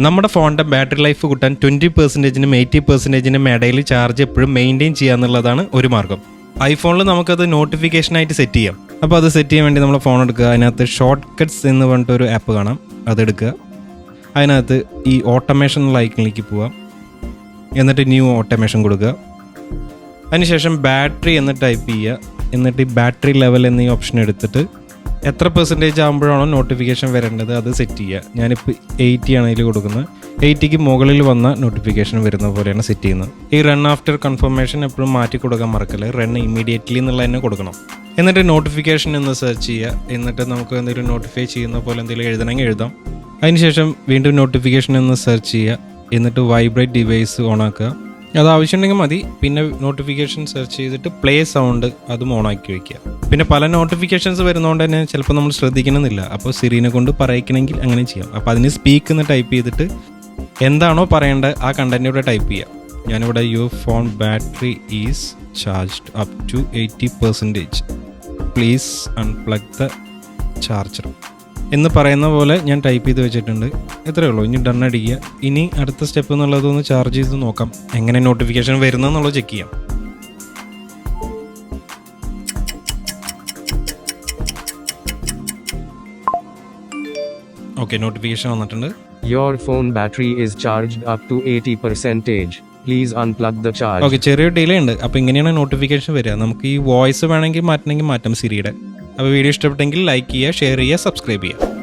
നമ്മുടെ ഫോണിൻ്റെ battery life കൂട്ടാൻ 20%-നും 80%-നും ഇടയിൽ ചാർജ് എപ്പോഴും മെയിൻറ്റെയിൻ ചെയ്യുക എന്നുള്ളതാണ് ഒരു മാർഗ്ഗം. ഐഫോണിൽ നമുക്കത് നോട്ടിഫിക്കേഷനായിട്ട് സെറ്റ് ചെയ്യാം. അപ്പോൾ അത് സെറ്റ് ചെയ്യാൻ വേണ്ടി നമ്മൾ ഫോൺ എടുക്കുക. അതിനകത്ത് ഷോർട്ട് കട്ട്സ് എന്ന് പറഞ്ഞിട്ടൊരു ആപ്പ് കാണാം, അതെടുക്കുക. അതിനകത്ത് ഈ ഓട്ടോമേഷൻ ഐക്കണിലേക്ക് പോവാം. എന്നിട്ട് ന്യൂ ഓട്ടോമേഷൻ കൊടുക്കുക. അതിനുശേഷം ബാറ്ററി എന്ന് ടൈപ്പ് ചെയ്യുക. എന്നിട്ട് ഈ ബാറ്ററി ലെവൽ എന്നീ ഓപ്ഷൻ എടുത്തിട്ട് എത്ര പെർസെൻറ്റേജ് ആകുമ്പോഴാണോ നോട്ടിഫിക്കേഷൻ വരേണ്ടത് അത് സെറ്റ് ചെയ്യുക. ഞാനിപ്പോൾ 80 ആണ് അതിൽ കൊടുക്കുന്നത്. 80ക്ക് മുകളിൽ വന്ന നോട്ടിഫിക്കേഷൻ വരുന്ന പോലെയാണ് സെറ്റ് ചെയ്യുന്നത്. ഈ റൺ ആഫ്റ്റർ കൺഫർമേഷൻ എപ്പോഴും മാറ്റി കൊടുക്കാൻ മറക്കല്ലേ. റൺ ഇമ്മീഡിയറ്റ്ലി എന്നുള്ള തന്നെ കൊടുക്കണം. എന്നിട്ട് നോട്ടിഫിക്കേഷൻ എന്ന് സെർച്ച് ചെയ്യുക. എന്നിട്ട് നമുക്ക് എന്തെങ്കിലും നോട്ടിഫൈ ചെയ്യുന്ന പോലെ എന്തെങ്കിലും എഴുതണമെങ്കിൽ എഴുതാം. അതിനുശേഷം വീണ്ടും നോട്ടിഫിക്കേഷൻ എന്ന് സെർച്ച് ചെയ്യുക. എന്നിട്ട് വൈബ്രേറ്റ് ഡിവൈസ് ഓണാക്കുക. അത് ആവശ്യമുണ്ടെങ്കിൽ മതി. പിന്നെ നോട്ടിഫിക്കേഷൻ സെർച്ച് ചെയ്തിട്ട് പ്ലേ സൗണ്ട് അതും ഓണാക്കി വയ്ക്കുക. പിന്നെ പല നോട്ടിഫിക്കേഷൻസ് വരുന്നതുകൊണ്ട് തന്നെ ചിലപ്പോൾ നമ്മൾ ശ്രദ്ധിക്കണമെന്നില്ല. അപ്പോൾ സിറീനെ കൊണ്ട് പറയിക്കണമെങ്കിൽ അങ്ങനെ ചെയ്യാം. അപ്പോൾ അതിന് സ്പീക്ക് എന്ന് ടൈപ്പ് ചെയ്തിട്ട് എന്താണോ പറയേണ്ടത് ആ കണ്ടന്റ് ഇവിടെ ടൈപ്പ് ചെയ്യാം. ഞാനിവിടെ your phone battery is charged up to 80%. Please unplug the charger എന്ന് പറയുന്ന പോലെ ഞാൻ ടൈപ്പ് ചെയ്ത് വെച്ചിട്ടുണ്ട്. ഇത്രയേ ഉള്ളൂ. ഇനി ഡൺ അടിക്കുക. ഇനി അടുത്ത സ്റ്റെപ്പ് എന്നുള്ളതൊന്ന് ചാർജ് ചെയ്ത് നോക്കാം, എങ്ങനെ നോട്ടിഫിക്കേഷൻ വരുന്നതെന്നുള്ളത് ചെക്ക് ചെയ്യാം. ഓക്കെ, നോട്ടിഫിക്കേഷൻ വന്നിട്ടുണ്ട്. Your phone battery is charged up to 80%. Please unplug the charge. Okay, ചെറിയ ഡിലേ ഉണ്ട്. അപ്പോൾ ഇങ്ങനെയാണ് നോട്ടിഫിക്കേഷൻ വരിക. നമുക്ക് ഈ വോയിസ് വേണമെങ്കിൽ മാറ്റണമെങ്കിൽ മാറ്റാം സിരിയുടെ. അപ്പോൾ വീഡിയോ ഇഷ്ടപ്പെട്ടെങ്കിൽ ലൈക്ക് ചെയ്യുക, ഷെയർ ചെയ്യുക, സബ്സ്ക്രൈബ് ചെയ്യുക.